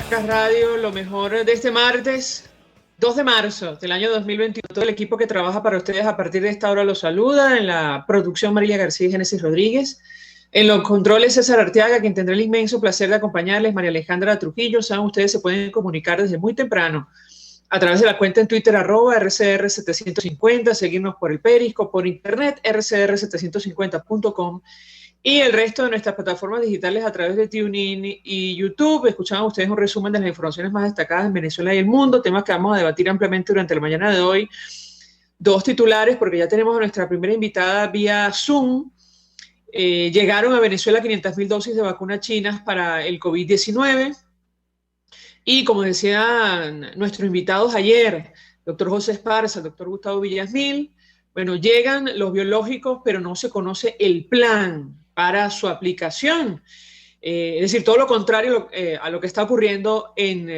Radio, lo mejor de este martes, 2 de marzo del año 2021. Todo el equipo que trabaja para ustedes a partir de esta hora los saluda. En la producción, Marilia García y Génesis Rodríguez. En los controles, César Arteaga, quien tendrá el inmenso placer de acompañarles, María Alejandra Trujillo. Saben, ustedes se pueden comunicar desde muy temprano a través de la cuenta en Twitter, @RCR750, seguirnos por el Periscope, por internet, rcr750.com. Y el resto de nuestras plataformas digitales a través de TuneIn y YouTube. Escuchaban ustedes un resumen de las informaciones más destacadas en Venezuela y el mundo, temas que vamos a debatir ampliamente durante la mañana de hoy. Dos titulares, porque ya tenemos a nuestra primera invitada vía Zoom. Llegaron a Venezuela 500.000 dosis de vacunas chinas para el COVID-19. Y como decían nuestros invitados ayer, doctor José Esparza, el doctor Gustavo Villasmil, bueno, llegan los biológicos, pero no se conoce el plan para su aplicación. Es decir, todo lo contrario a lo que está ocurriendo en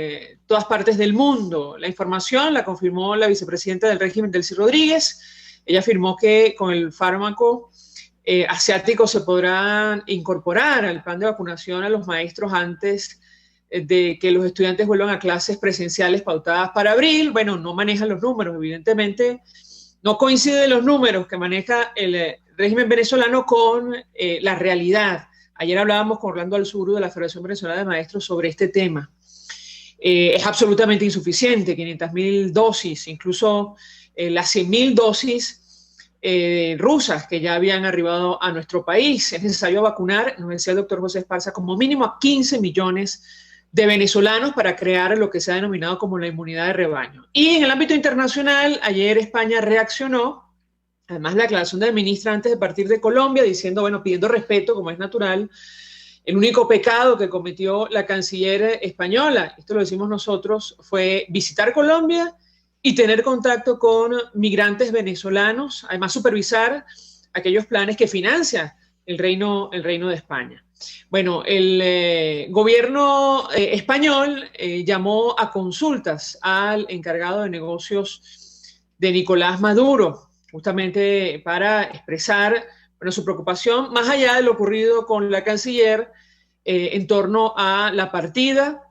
todas partes del mundo. La información la confirmó la vicepresidenta del régimen, Delcy Rodríguez. Ella afirmó que con el fármaco asiático se podrán incorporar al plan de vacunación a los maestros antes de que los estudiantes vuelvan a clases presenciales pautadas para abril. Bueno, no manejan los números, evidentemente. No coinciden los números que maneja el régimen venezolano con la realidad. Ayer hablábamos con Orlando Alzuru de la Federación Venezolana de Maestros sobre este tema. Es absolutamente insuficiente, 500.000 dosis, incluso las 100.000 dosis rusas que ya habían arribado a nuestro país. Es necesario vacunar, nos decía el doctor José Esparza, como mínimo a 15 millones de venezolanos para crear lo que se ha denominado como la inmunidad de rebaño. Y en el ámbito internacional, ayer España reaccionó, además la aclaración de la ministra antes de partir de Colombia, diciendo, bueno, pidiendo respeto, como es natural, el único pecado que cometió la canciller española, esto lo decimos nosotros, fue visitar Colombia y tener contacto con migrantes venezolanos, además supervisar aquellos planes que financia el Reino de España. Bueno, el gobierno español llamó a consultas al encargado de negocios de Nicolás Maduro, justamente para expresar su preocupación, más allá de lo ocurrido con la canciller en torno a la partida,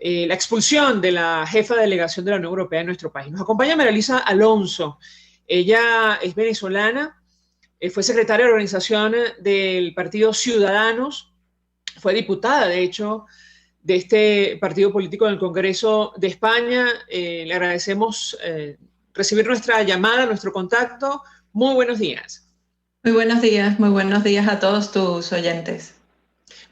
la expulsión de la jefa de delegación de la Unión Europea en nuestro país. Nos acompaña María Luisa Alonso. Ella es venezolana. Fue secretaria de organización del Partido Ciudadanos, fue diputada, de hecho, de este partido político en el Congreso de España. Le agradecemos recibir nuestra llamada, nuestro contacto. Muy buenos días. Muy buenos días a todos tus oyentes.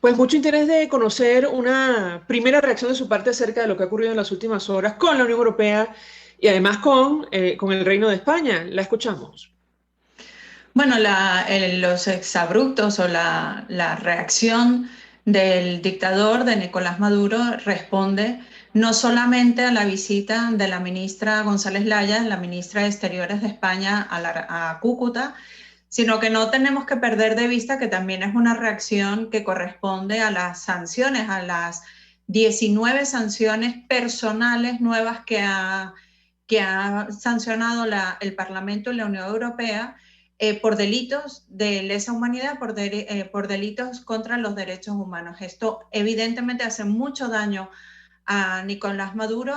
Pues mucho interés de conocer una primera reacción de su parte acerca de lo que ha ocurrido en las últimas horas con la Unión Europea y además con el Reino de España. La escuchamos. Bueno, los exabruptos o la reacción del dictador de Nicolás Maduro responde no solamente a la visita de la ministra González Laya, la ministra de Exteriores de España a Cúcuta, sino que no tenemos que perder de vista que también es una reacción que corresponde a las sanciones, a las 19 sanciones personales nuevas que ha sancionado el Parlamento y la Unión Europea, por delitos de lesa humanidad, por delitos contra los derechos humanos. Esto evidentemente hace mucho daño a Nicolás Maduro,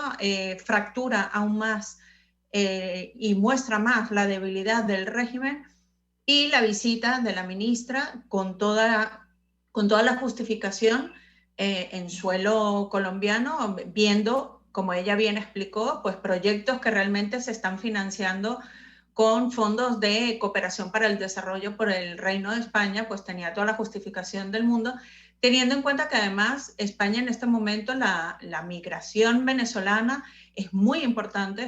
fractura aún más y muestra más la debilidad del régimen, y la visita de la ministra con toda la justificación en suelo colombiano, viendo, como ella bien explicó, pues proyectos que realmente se están financiando con fondos de cooperación para el desarrollo por el Reino de España, pues tenía toda la justificación del mundo, teniendo en cuenta que además España en este momento, la migración venezolana es muy importante,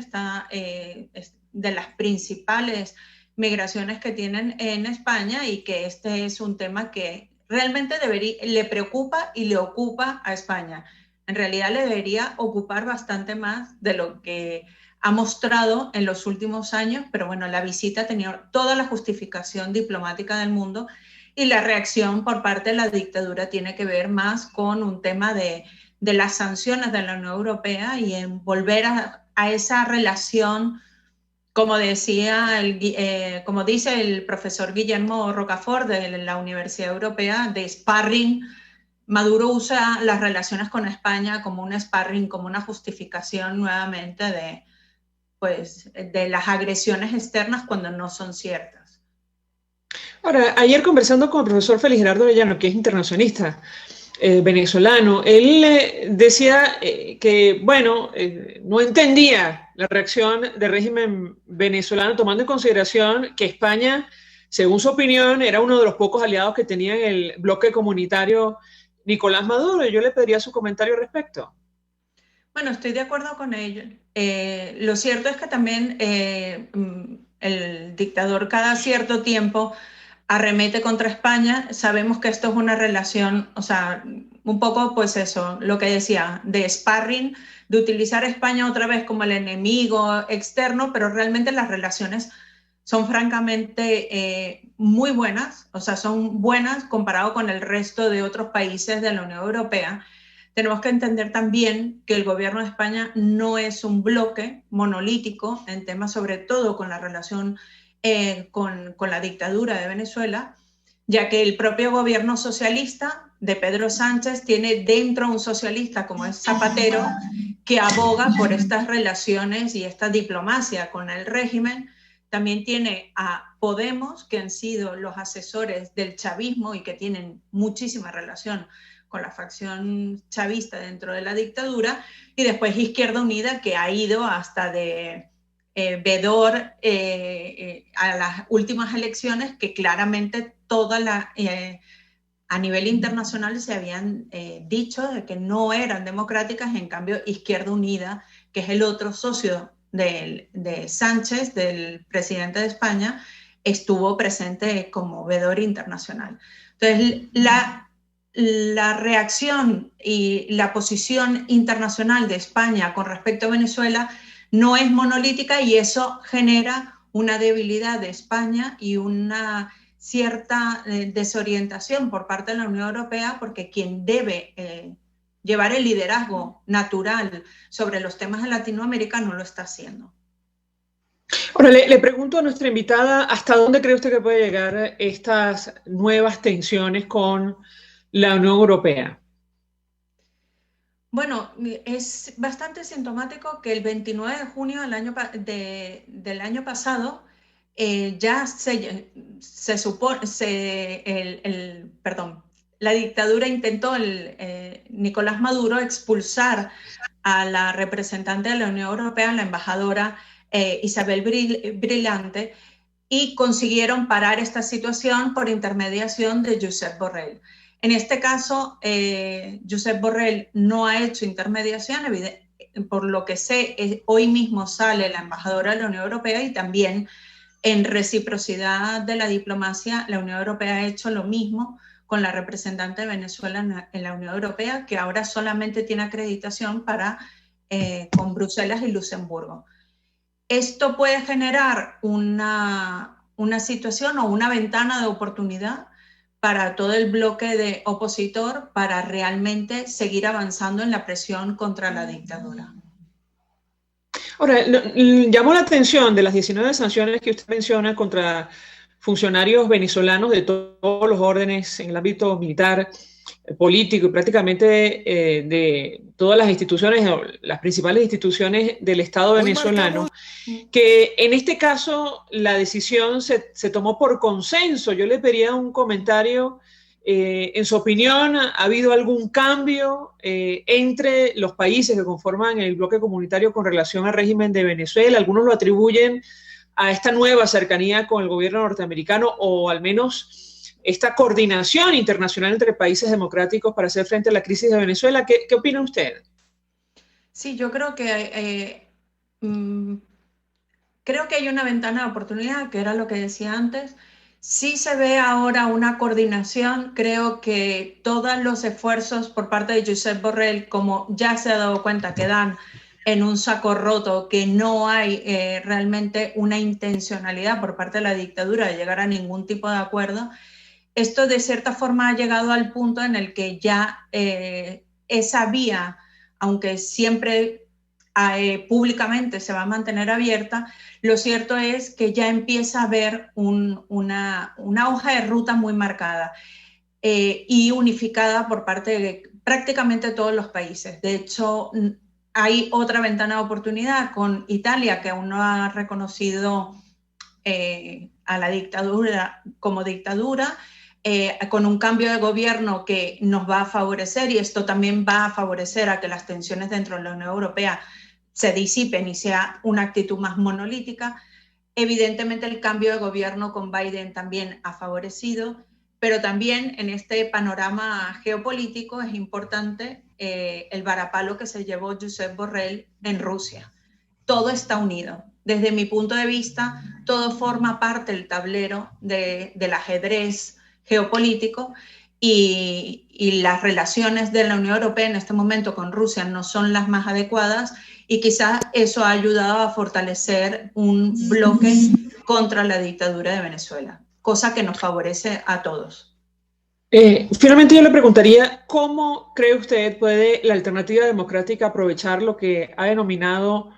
es de las principales migraciones que tienen en España, y que este es un tema que realmente le preocupa y le ocupa a España. En realidad le debería ocupar bastante más de lo que ha mostrado en los últimos años, pero bueno, la visita tenía toda la justificación diplomática del mundo, y la reacción por parte de la dictadura tiene que ver más con un tema de las sanciones de la Unión Europea y en volver a esa relación, como como dice el profesor Guillermo Rocafort de la Universidad Europea, de sparring Maduro usa las relaciones con España como un sparring, como una justificación nuevamente de las agresiones externas cuando no son ciertas. Ahora, ayer conversando con el profesor Félix Gerardo Arellano, que es internacionalista venezolano, él decía que, bueno, no entendía la reacción del régimen venezolano, tomando en consideración que España, según su opinión, era uno de los pocos aliados que tenía en el bloque comunitario Nicolás Maduro. Y yo le pediría su comentario al respecto. Bueno, estoy de acuerdo con ello. Lo cierto es que también el dictador cada cierto tiempo arremete contra España. Sabemos que esto es una relación, o sea, un poco pues eso, lo que decía, de sparring, de utilizar a España otra vez como el enemigo externo, pero realmente las relaciones son francamente muy buenas, o sea, son buenas comparado con el resto de otros países de la Unión Europea. Tenemos que entender también que el gobierno de España no es un bloque monolítico en temas, sobre todo con la relación con la dictadura de Venezuela, ya que el propio gobierno socialista de Pedro Sánchez tiene dentro un socialista como es Zapatero, que aboga por estas relaciones y esta diplomacia con el régimen. También tiene a Podemos, que han sido los asesores del chavismo y que tienen muchísima relación con la facción chavista dentro de la dictadura, y después Izquierda Unida, que ha ido hasta de vedor a las últimas elecciones, que claramente a nivel internacional se habían dicho de que no eran democráticas. En cambio, Izquierda Unida, que es el otro socio de Sánchez, del presidente de España, estuvo presente como vedor internacional. Entonces, la reacción y la posición internacional de España con respecto a Venezuela no es monolítica, y eso genera una debilidad de España y una cierta desorientación por parte de la Unión Europea, porque quien debe llevar el liderazgo natural sobre los temas de Latinoamérica no lo está haciendo. Ahora, le pregunto a nuestra invitada, ¿hasta dónde cree usted que puede llegar estas nuevas tensiones con la Unión Europea? Bueno, es bastante sintomático que el 29 de junio del año pasado ya se supone, perdón, la dictadura intentó, Nicolás Maduro, expulsar a la representante de la Unión Europea, la embajadora Isabel Brillante, y consiguieron parar esta situación por intermediación de Josep Borrell. En este caso, Josep Borrell no ha hecho intermediación, por lo que sé, hoy mismo sale la embajadora de la Unión Europea, y también en reciprocidad de la diplomacia, la Unión Europea ha hecho lo mismo con la representante de Venezuela en la Unión Europea, que ahora solamente tiene acreditación con Bruselas y Luxemburgo. Esto puede generar una situación o una ventana de oportunidad para todo el bloque de opositor para realmente seguir avanzando en la presión contra la dictadura. Ahora, llamó la atención de las 19 sanciones que usted menciona contra funcionarios venezolanos de todos los órdenes en el ámbito militar, político y prácticamente de todas las instituciones, las principales instituciones del Estado venezolano, que en este caso la decisión se tomó por consenso. Yo le pediría un comentario. En su opinión, ¿ha habido algún cambio entre los países que conforman el bloque comunitario con relación al régimen de Venezuela? Algunos lo atribuyen a esta nueva cercanía con el gobierno norteamericano, o al menos esta coordinación internacional entre países democráticos para hacer frente a la crisis de Venezuela. ¿Qué opina usted? Sí, yo creo que hay una ventana de oportunidad, que era lo que decía antes. Sí se ve ahora una coordinación. Creo que todos los esfuerzos por parte de Josep Borrell, como ya se ha dado cuenta, que dan en un saco roto, que no hay realmente una intencionalidad por parte de la dictadura de llegar a ningún tipo de acuerdo. Esto de cierta forma ha llegado al punto en el que ya esa vía, aunque siempre públicamente se va a mantener abierta, lo cierto es que ya empieza a haber una hoja de ruta muy marcada. y unificada por parte de prácticamente todos los países. De hecho, hay otra ventana de oportunidad con Italia, que aún no ha reconocido a la dictadura como dictadura, con un cambio de gobierno que nos va a favorecer, y esto también va a favorecer a que las tensiones dentro de la Unión Europea se disipen y sea una actitud más monolítica. Evidentemente el cambio de gobierno con Biden también ha favorecido, pero también en este panorama geopolítico es importante el varapalo que se llevó Josep Borrell en Rusia. Todo está unido. Desde mi punto de vista, todo forma parte del tablero del ajedrez geopolítico, y las relaciones de la Unión Europea en este momento con Rusia no son las más adecuadas, y quizás eso ha ayudado a fortalecer un bloque contra la dictadura de Venezuela, cosa que nos favorece a todos. Finalmente yo le preguntaría, ¿cómo cree usted puede la alternativa democrática aprovechar lo que ha denominado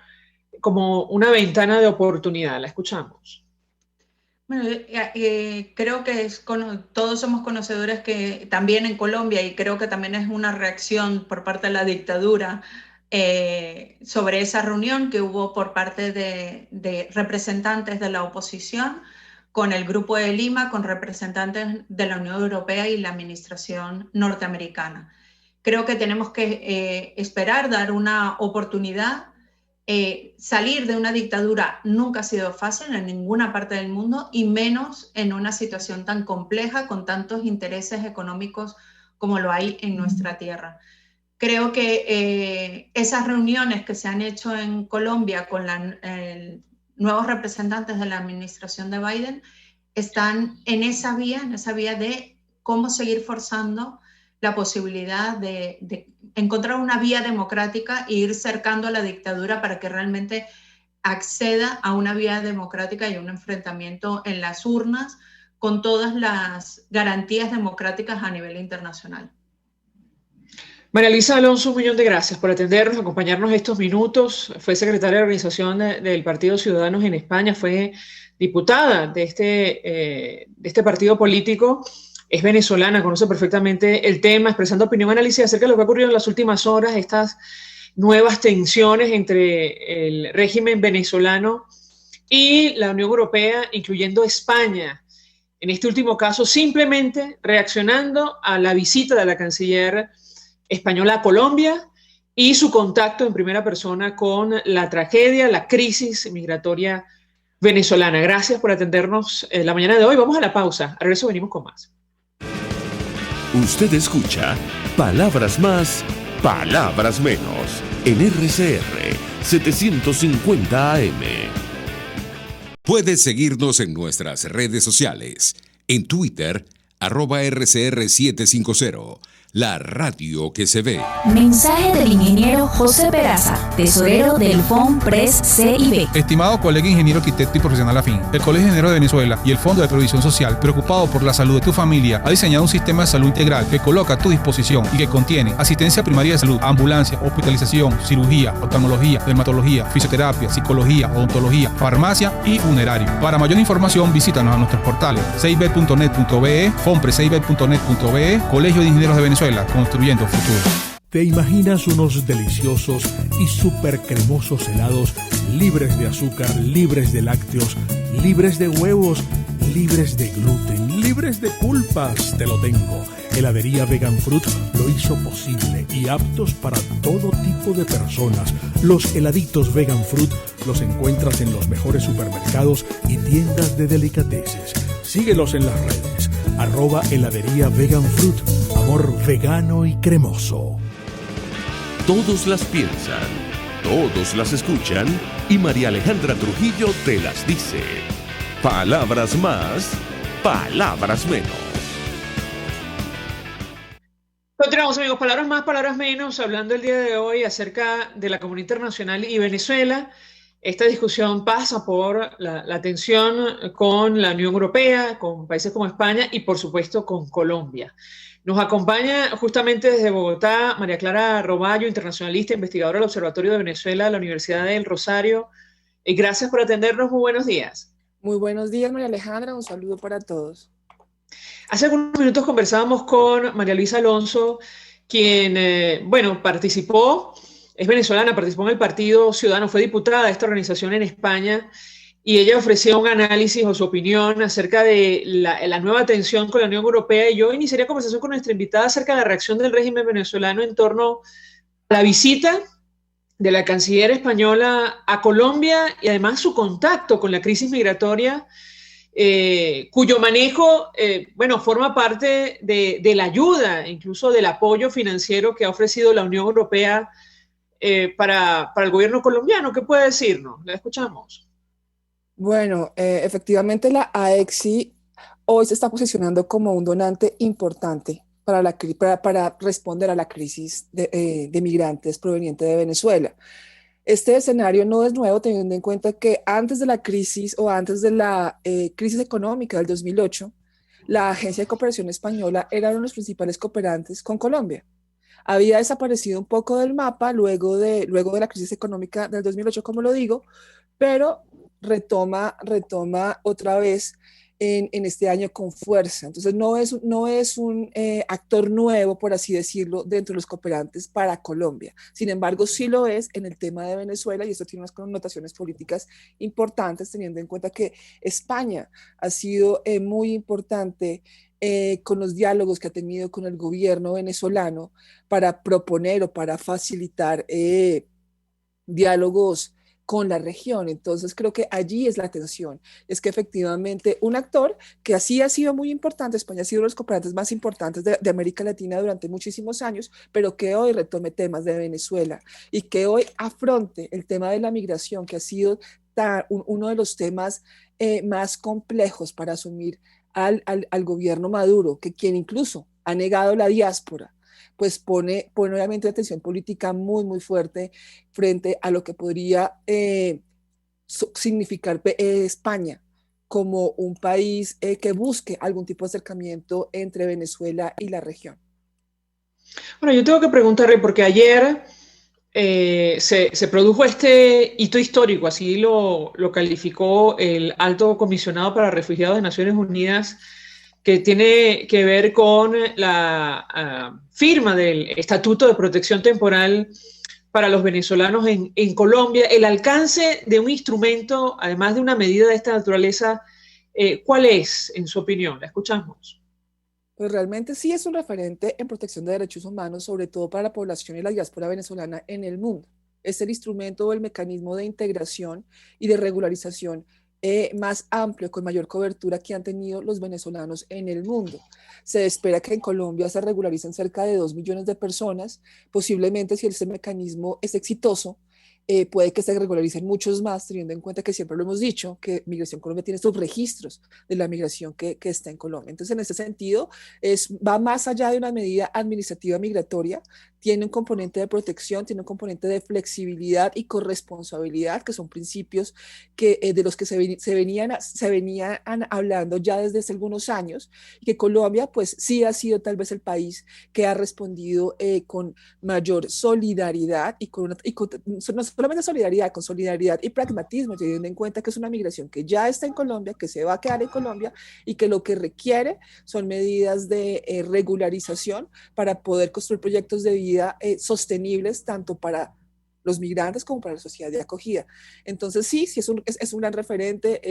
como una ventana de oportunidad? La escuchamos. Bueno, creo que todos somos conocedores que también en Colombia, y creo que también es una reacción por parte de la dictadura sobre esa reunión que hubo por parte de representantes de la oposición con el Grupo de Lima, con representantes de la Unión Europea y la administración norteamericana. Creo que tenemos que esperar, dar una oportunidad. Salir de una dictadura nunca ha sido fácil en ninguna parte del mundo, y menos en una situación tan compleja con tantos intereses económicos como lo hay en nuestra tierra. Creo que esas reuniones que se han hecho en Colombia con nuevos representantes de la administración de Biden están en esa vía de cómo seguir forzando la posibilidad de encontrar una vía democrática e ir cercando a la dictadura para que realmente acceda a una vía democrática y un enfrentamiento en las urnas con todas las garantías democráticas a nivel internacional. María Luisa Alonso, un millón de gracias por atendernos, acompañarnos estos minutos. Fue secretaria de organización del Partido Ciudadanos en España, fue diputada de este partido político. Es venezolana, conoce perfectamente el tema, expresando opinión, análisis acerca de lo que ha ocurrido en las últimas horas, estas nuevas tensiones entre el régimen venezolano y la Unión Europea, incluyendo España. En este último caso, simplemente reaccionando a la visita de la canciller española a Colombia y su contacto en primera persona con la tragedia, la crisis migratoria venezolana. Gracias por atendernos la mañana de hoy. Vamos a la pausa. A regreso venimos con más. Usted escucha Palabras Más, Palabras Menos en RCR 750 AM. Puedes seguirnos en nuestras redes sociales. En Twitter, @RCR750. La radio que se ve. Mensaje del ingeniero José Peraza, tesorero del FONPRES CIB. Estimado colega ingeniero, arquitecto y profesional afín, el Colegio de Ingenieros de Venezuela y el Fondo de Previsión Social, preocupado por la salud de tu familia, ha diseñado un sistema de salud integral que coloca a tu disposición y que contiene asistencia primaria de salud, ambulancia, hospitalización, cirugía, oftalmología, dermatología, fisioterapia, psicología, odontología, farmacia y funerario. Para mayor información, visítanos a nuestros portales cib.net.be, fonprescib.net.be, Colegio de Ingenieros de Venezuela, construyendo futuro. ¿Te imaginas unos deliciosos y súper cremosos helados libres de azúcar, libres de lácteos, libres de huevos, libres de gluten, libres de pulpas? Te lo tengo. Heladería Vegan Fruit lo hizo posible y aptos para todo tipo de personas. Los heladitos Vegan Fruit los encuentras en los mejores supermercados y tiendas de delicateces. Síguelos en las redes. @heladería Vegan Fruit. Amor vegano y cremoso. Todos las piensan, todos las escuchan y María Alejandra Trujillo te las dice. Palabras más, palabras menos. Continuamos, amigos, palabras más, palabras menos, hablando el día de hoy acerca de la comunidad internacional y Venezuela. Esta discusión pasa por la tensión con la Unión Europea, con países como España y, por supuesto, con Colombia. Nos acompaña justamente desde Bogotá María Clara Roballo, internacionalista, investigadora del Observatorio de Venezuela de la Universidad del Rosario. Gracias por atendernos, muy buenos días. Muy buenos días, María Alejandra, un saludo para todos. Hace algunos minutos conversábamos con María Luisa Alonso, quien, bueno, participó, es venezolana, participó en el Partido Ciudadano, fue diputada de esta organización en España, y ella ofreció un análisis o su opinión acerca de la nueva tensión con la Unión Europea, y yo iniciaría conversación con nuestra invitada acerca de la reacción del régimen venezolano en torno a la visita de la canciller española a Colombia y además su contacto con la crisis migratoria, cuyo manejo, bueno, forma parte de la ayuda, incluso del apoyo financiero que ha ofrecido la Unión Europea para el gobierno colombiano. ¿Qué puede decirnos? La escuchamos. Bueno, efectivamente la AEXI hoy se está posicionando como un donante importante para responder a la crisis de migrantes proveniente de Venezuela. Este escenario no es nuevo, teniendo en cuenta que antes de la crisis o antes de la crisis económica del 2008, la Agencia de Cooperación Española era uno de los principales cooperantes con Colombia. Había desaparecido un poco del mapa luego de la crisis económica del 2008, como lo digo, pero retoma otra vez en este año con fuerza. Entonces no es un actor nuevo, por así decirlo, dentro de los cooperantes para Colombia. Sin embargo, sí lo es en el tema de Venezuela, y esto tiene unas connotaciones políticas importantes, teniendo en cuenta que España ha sido muy importante con los diálogos que ha tenido con el gobierno venezolano para proponer o para facilitar diálogos con la región. Entonces creo que allí es la tensión, es que efectivamente un actor que así ha sido muy importante, España ha sido uno de los cooperantes más importantes de América Latina durante muchísimos años, pero que hoy retome temas de Venezuela y que hoy afronte el tema de la migración, que ha sido uno de los temas más complejos para asumir al gobierno Maduro, que quien incluso ha negado la diáspora, pues pone obviamente una tensión política muy, muy fuerte frente a lo que podría significar España como un país que busque algún tipo de acercamiento entre Venezuela y la región. Bueno, yo tengo que preguntarle, porque ayer se produjo este hito histórico, así lo calificó el Alto Comisionado para Refugiados de Naciones Unidas, que tiene que ver con la firma del Estatuto de Protección Temporal para los venezolanos en Colombia. El alcance de un instrumento, además de una medida de esta naturaleza, ¿cuál es, en su opinión? La escuchamos. Pues realmente sí es un referente en protección de derechos humanos, sobre todo para la población y la diáspora venezolana en el mundo. Es el instrumento o el mecanismo de integración y de regularización más amplio, con mayor cobertura que han tenido los venezolanos en el mundo. Se espera que en Colombia se regularicen cerca de 2 millones de personas. Posiblemente, si ese mecanismo es exitoso, puede que se regularicen muchos más, teniendo en cuenta que siempre lo hemos dicho, que Migración Colombia tiene estos registros de la migración que está en Colombia. Entonces, en ese sentido, va más allá de una medida administrativa migratoria, tiene un componente de protección, tiene un componente de flexibilidad y corresponsabilidad, que son principios de los que se venían hablando ya desde hace algunos años, y que Colombia pues sí ha sido tal vez el país que ha respondido con mayor solidaridad y no solamente solidaridad, con solidaridad y pragmatismo, teniendo en cuenta que es una migración que ya está en Colombia, que se va a quedar en Colombia, y que lo que requiere son medidas de regularización para poder construir proyectos de vida sostenibles tanto para los migrantes como para la sociedad de acogida. Entonces sí es un gran referente,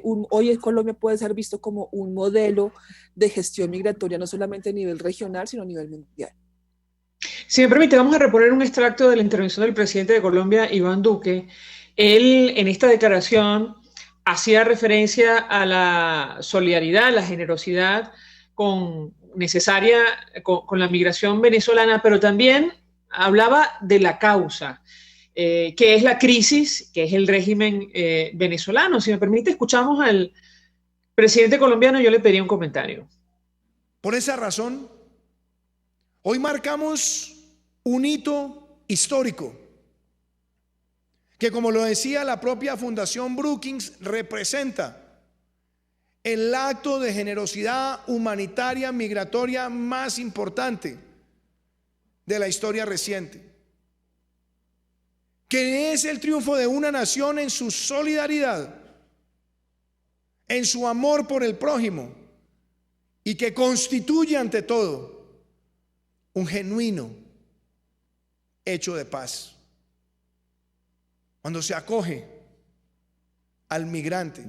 hoy en Colombia puede ser visto como un modelo de gestión migratoria, no solamente a nivel regional, sino a nivel mundial. Si me permite, vamos a reponer un extracto de la intervención del presidente de Colombia, Iván Duque. Él, en esta declaración, hacía referencia a la solidaridad, la generosidad necesaria con la migración venezolana, pero también hablaba de la causa, que es la crisis, que es el régimen venezolano. Si me permite, escuchamos al presidente colombiano, yo le pediría un comentario. Por esa razón, hoy marcamos un hito histórico, que, como lo decía la propia Fundación Brookings, representa el acto de generosidad humanitaria migratoria más importante de la historia reciente, que es el triunfo de una nación en su solidaridad, en su amor por el prójimo y que constituye ante todo un genuino hecho de paz. Cuando se acoge al migrante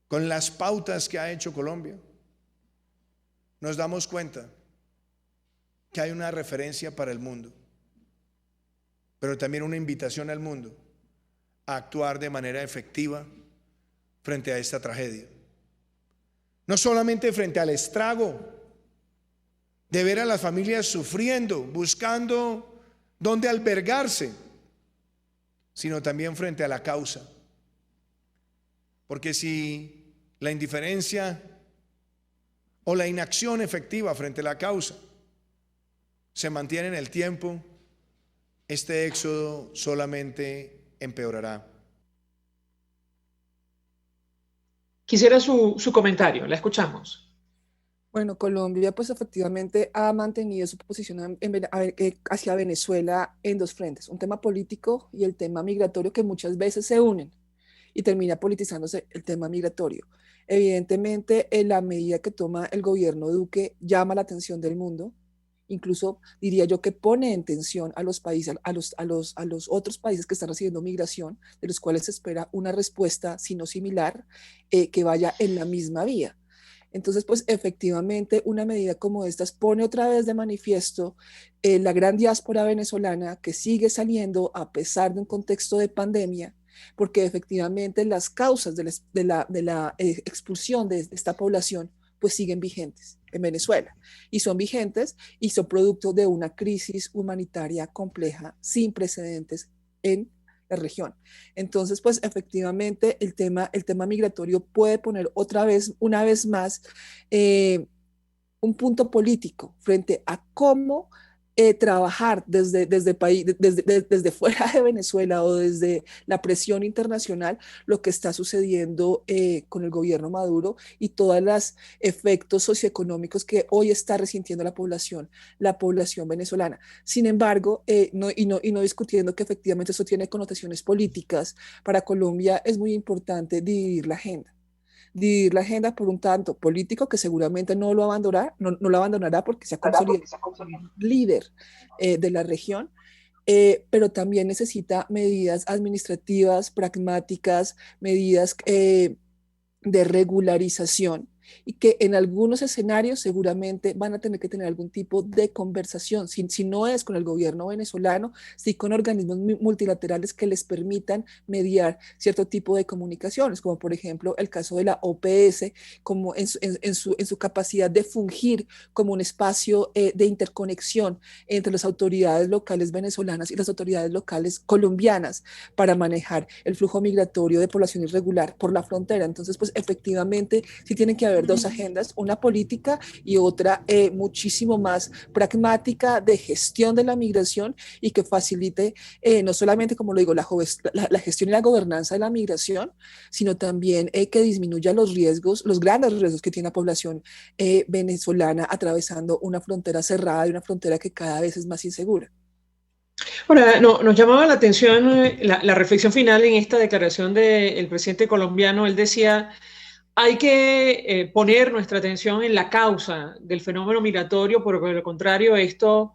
con las pautas que ha hecho Colombia, nos damos cuenta que hay una referencia para el mundo, pero también una invitación al mundo a actuar de manera efectiva frente a esta tragedia. No solamente frente al estrago de ver a las familias sufriendo, buscando dónde albergarse, sino también frente a la causa. Porque si la indiferencia o la inacción efectiva frente a la causa se mantiene en el tiempo, este éxodo solamente empeorará. Quisiera su comentario, la escuchamos. Bueno, Colombia pues efectivamente ha mantenido su posición hacia Venezuela en dos frentes, un tema político y el tema migratorio, que muchas veces se unen y termina politizándose el tema migratorio. Evidentemente, la medida que toma el gobierno Duque llama la atención del mundo, incluso diría yo que pone en tensión a los países, a los otros países que están recibiendo migración, de los cuales se espera una respuesta, si no similar, que vaya en la misma vía. Entonces, pues efectivamente, una medida como estas pone otra vez de manifiesto la gran diáspora venezolana que sigue saliendo a pesar de un contexto de pandemia, porque efectivamente las causas de la expulsión de esta población pues siguen vigentes en Venezuela, y son vigentes y son producto de una crisis humanitaria compleja sin precedentes en la región. Entonces, pues efectivamente el tema migratorio puede poner una vez más, un punto político frente a cómo trabajar desde fuera de Venezuela o desde la presión internacional lo que está sucediendo con el gobierno Maduro y todos los efectos socioeconómicos que hoy está resintiendo la población venezolana. Sin embargo, no discutiendo que efectivamente eso tiene connotaciones políticas, para Colombia es muy importante dividir la agenda por un tanto político, que seguramente no lo abandonará porque se ha consolidado como líder de la región, pero también necesita medidas administrativas, pragmáticas, medidas de regularización, y que en algunos escenarios seguramente van a tener que tener algún tipo de conversación, si no es con el gobierno venezolano, sí con organismos multilaterales que les permitan mediar cierto tipo de comunicaciones, como por ejemplo el caso de la OPS, como en su capacidad de fungir como un espacio de interconexión entre las autoridades locales venezolanas y las autoridades locales colombianas para manejar el flujo migratorio de población irregular por la frontera. Entonces, pues efectivamente sí tienen que haber dos agendas, una política y otra muchísimo más pragmática de gestión de la migración, y que facilite no solamente, como lo digo, la gestión y la gobernanza de la migración, sino también que disminuya los grandes riesgos que tiene la población venezolana atravesando una frontera cerrada y una frontera que cada vez es más insegura. Ahora, nos llamaba la atención la reflexión final en esta declaración del presidente colombiano. Él decía: hay que poner nuestra atención en la causa del fenómeno migratorio, porque por el contrario esto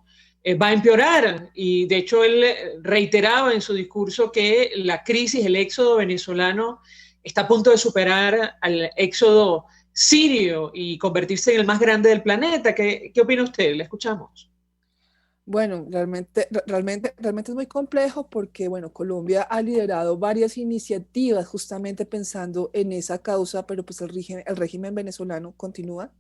va a empeorar. Y de hecho él reiteraba en su discurso que la crisis, el éxodo venezolano está a punto de superar al éxodo sirio y convertirse en el más grande del planeta. ¿Qué opina usted? Le escuchamos. Bueno, realmente es muy complejo porque, bueno, Colombia ha liderado varias iniciativas justamente pensando en esa causa, pero pues el régimen venezolano continúa.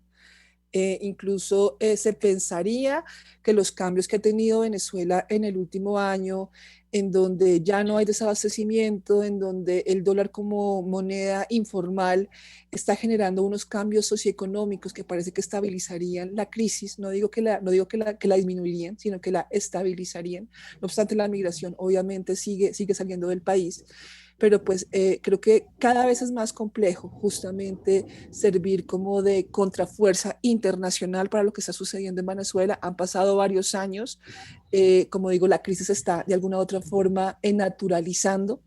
Incluso se pensaría que los cambios que ha tenido Venezuela en el último año, en donde ya no hay desabastecimiento, en donde el dólar como moneda informal está generando unos cambios socioeconómicos que parece que estabilizarían la crisis. No digo que la disminuirían, sino que la estabilizarían. No obstante, la migración obviamente sigue saliendo del país. Pero pues creo que cada vez es más complejo justamente servir como de contrafuerza internacional para lo que está sucediendo en Venezuela. Han pasado varios años, como digo, la crisis está de alguna u otra forma naturalizando,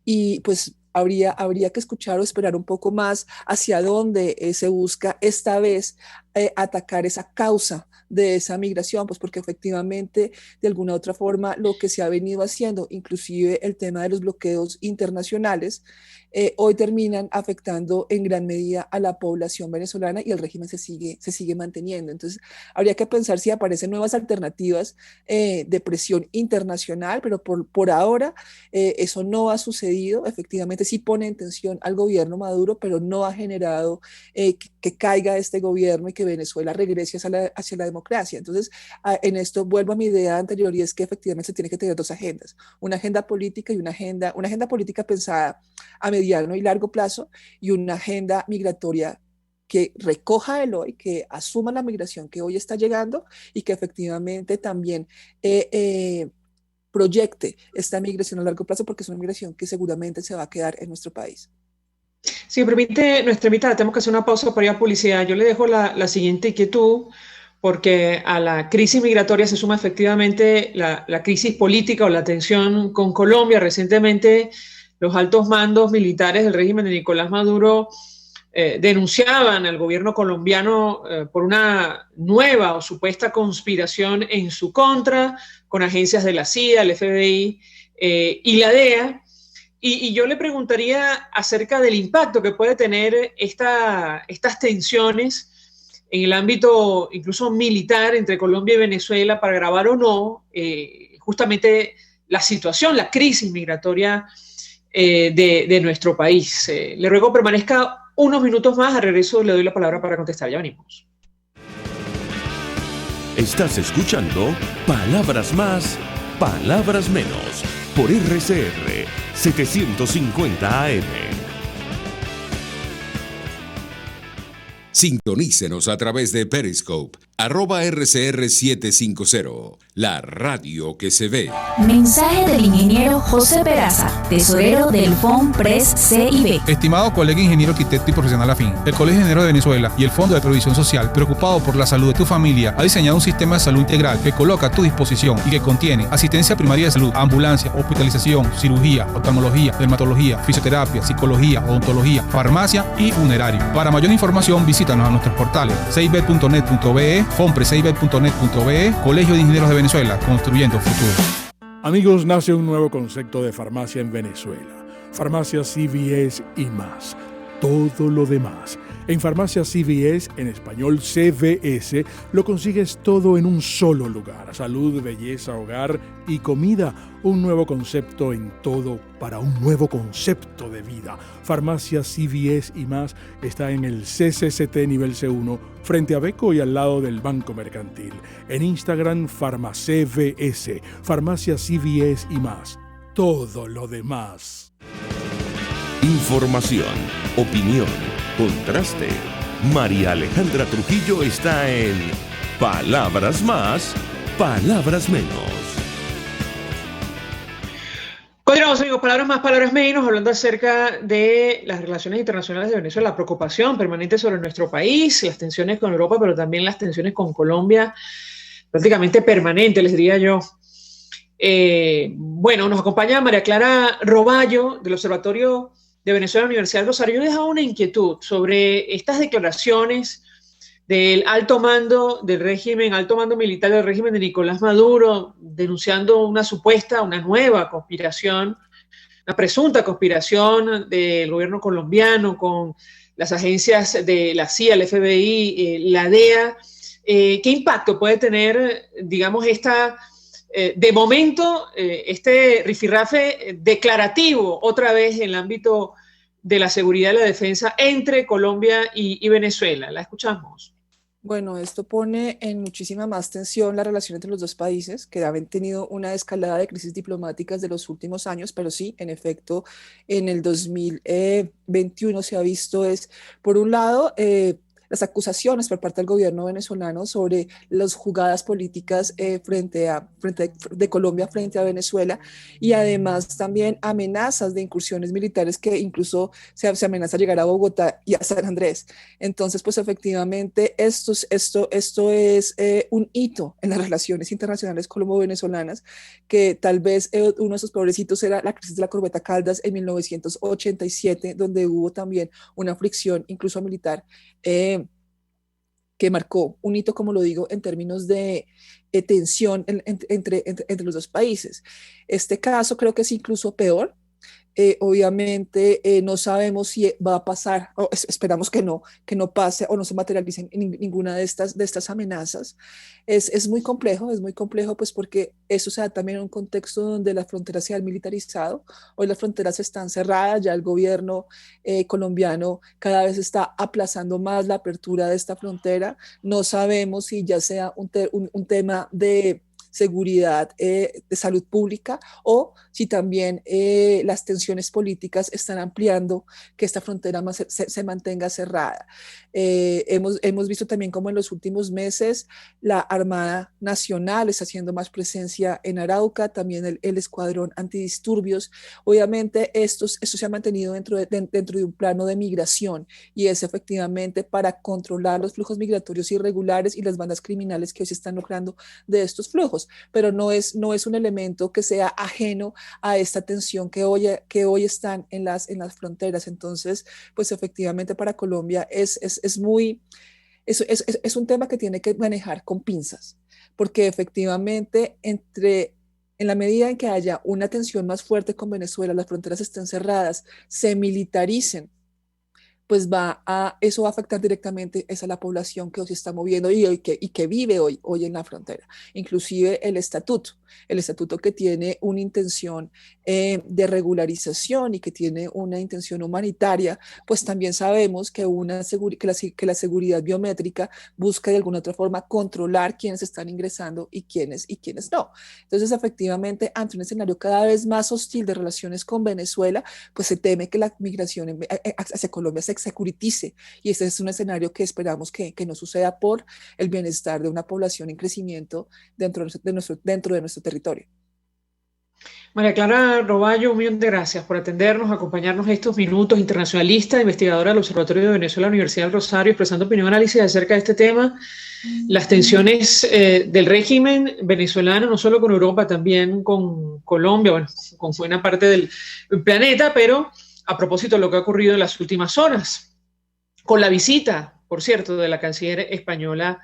y pues habría que escuchar o esperar un poco más hacia dónde se busca esta vez atacar esa causa de esa migración, pues porque efectivamente de alguna u otra forma lo que se ha venido haciendo, inclusive el tema de los bloqueos internacionales, hoy terminan afectando en gran medida a la población venezolana y el régimen se sigue manteniendo. Entonces habría que pensar si aparecen nuevas alternativas de presión internacional, pero por ahora eso no ha sucedido. Efectivamente sí pone en tensión al gobierno Maduro, pero no ha generado que caiga este gobierno y que Venezuela regrese hacia la democracia. Entonces, en esto vuelvo a mi idea anterior y es que efectivamente se tiene que tener dos agendas, una agenda política y una agenda política pensada a mediano y largo plazo y una agenda migratoria que recoja el hoy, que asuma la migración que hoy está llegando y que efectivamente también proyecte esta migración a largo plazo porque es una migración que seguramente se va a quedar en nuestro país. Si me permite nuestra invitada, tenemos que hacer una pausa para ir a publicidad. Yo le dejo la siguiente inquietud, porque a la crisis migratoria se suma efectivamente la crisis política o la tensión con Colombia. Recientemente, los altos mandos militares del régimen de Nicolás Maduro denunciaban al gobierno colombiano por una nueva o supuesta conspiración en su contra, con agencias de la CIA, el FBI y la DEA. Y yo le preguntaría acerca del impacto que puede tener estas tensiones en el ámbito incluso militar entre Colombia y Venezuela para agravar o no justamente la situación, la crisis migratoria de nuestro país. Le ruego permanezca unos minutos más, al regreso le doy la palabra para contestar. Ya venimos. Estás escuchando Palabras Más, Palabras Menos por RCR 750 AM. Sintonícenos a través de Periscope, @RCR750, la radio que se ve. Mensaje del ingeniero José Peraza, tesorero del FOMPRES CIB. Estimado colega ingeniero arquitecto y profesional afín, el Colegio de Ingenieros de Venezuela y el Fondo de Previsión Social, preocupado por la salud de tu familia, ha diseñado un sistema de salud integral que coloca a tu disposición y que contiene asistencia primaria de salud, ambulancia, hospitalización, cirugía, oftalmología, dermatología, fisioterapia, psicología, odontología, farmacia y funerario. Para mayor información, visítanos a nuestros portales ceibet.net.be, fompreseibet.net.be, Colegio de Ingenieros de Venezuela, construyendo futuro. Amigos, nace un nuevo concepto de farmacia en Venezuela. Farmacia CVS y más. Todo lo demás. En Farmacia CVS, en español CVS, lo consigues todo en un solo lugar. Salud, belleza, hogar y comida. Un nuevo concepto en todo para un nuevo concepto de vida. Farmacia CVS y más está en el CCCT nivel C1, frente a Beco y al lado del Banco Mercantil. En Instagram, FarmaCVS. Farmacia CVS y más. Todo lo demás. Información, opinión, contraste. María Alejandra Trujillo está en Palabras Más, Palabras Menos. Continuamos, amigos, palabras más, palabras menos, hablando acerca de las relaciones internacionales de Venezuela, la preocupación permanente sobre nuestro país, las tensiones con Europa, pero también las tensiones con Colombia, prácticamente permanentes, les diría yo. Bueno, nos acompaña María Clara Roballo, del Observatorio de Venezuela, Universidad del Rosario. Yo he dejado una inquietud sobre estas declaraciones del alto mando del régimen, alto mando militar del régimen de Nicolás Maduro, denunciando una nueva conspiración, una presunta conspiración del gobierno colombiano con las agencias de la CIA, el FBI, la DEA. ¿Qué impacto puede tener, digamos, de momento, este rifirrafe declarativo otra vez en el ámbito de la seguridad y la defensa entre Colombia y Venezuela? La escuchamos. Bueno, esto pone en muchísima más tensión la relación entre los dos países, que han tenido una escalada de crisis diplomáticas de los últimos años, pero sí, en efecto, en el 2021 se ha visto por un lado, las acusaciones por parte del gobierno venezolano sobre las jugadas políticas de Colombia frente a Venezuela, y además también amenazas de incursiones militares que incluso se amenaza llegar a Bogotá y a San Andrés. Entonces, pues efectivamente esto es un hito en las relaciones internacionales colombo-venezolanas, que tal vez uno de esos peores hitos era la crisis de la corbeta Caldas en 1987, donde hubo también una fricción incluso militar que marcó un hito, como lo digo, en términos de tensión entre los dos países. Este caso creo que es incluso peor. Obviamente no sabemos si va a pasar, o esperamos que no pase o no se materialicen ninguna de estas amenazas. Es muy complejo pues porque eso se da también en un contexto donde las fronteras se han militarizado. Hoy las fronteras están cerradas, ya el gobierno colombiano cada vez está aplazando más la apertura de esta frontera. No sabemos si ya sea un tema de seguridad, de salud pública, o si también las tensiones políticas están ampliando que esta frontera se mantenga cerrada. Hemos visto también como en los últimos meses la Armada Nacional está haciendo más presencia en Arauca, también el Escuadrón Antidisturbios. Obviamente esto se ha mantenido dentro de un plano de migración, y es efectivamente para controlar los flujos migratorios irregulares y las bandas criminales que hoy se están lucrando de estos flujos, pero no es un elemento que sea ajeno a esta tensión que hoy están en las fronteras. Entonces, pues efectivamente para Colombia es un tema que tiene que manejar con pinzas, porque efectivamente en la medida en que haya una tensión más fuerte con Venezuela, las fronteras estén cerradas, se militaricen, pues eso va a afectar directamente a la población que hoy se está moviendo y que vive hoy en la frontera. Inclusive el estatuto que tiene una intención de regularización y que tiene una intención humanitaria, pues también sabemos que la seguridad biométrica busca de alguna otra forma controlar quiénes están ingresando y quiénes no. Entonces, efectivamente, ante un escenario cada vez más hostil de relaciones con Venezuela, pues se teme que la migración hacia Colombia se securitice, y ese es un escenario que esperamos que no suceda por el bienestar de una población en crecimiento dentro de nuestro territorio. María Clara Roballo, un millón de gracias por atendernos, acompañarnos estos minutos. Internacionalista, investigadora del Observatorio de Venezuela, Universidad del Rosario, expresando opinión y análisis acerca de este tema, las tensiones del régimen venezolano, no solo con Europa, también con Colombia, bueno, con buena parte del planeta, pero a propósito de lo que ha ocurrido en las últimas horas, con la visita, por cierto, de la canciller española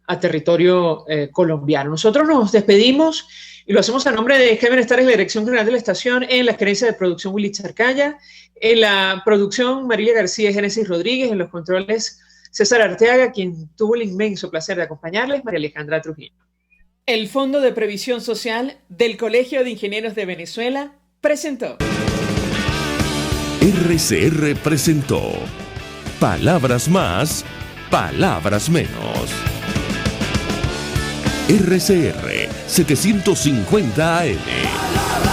a territorio colombiano. Nosotros nos despedimos y lo hacemos a nombre de Heaven Star, en la dirección general de la estación, en la gerencia de producción Willy Charcaya, en la producción Marilia García y Génesis Rodríguez, en los controles César Arteaga, quien tuvo el inmenso placer de acompañarles, María Alejandra Trujillo. El Fondo de Previsión Social del Colegio de Ingenieros de Venezuela presentó. RCR presentó Palabras Más, Palabras Menos. RCR 750 AM.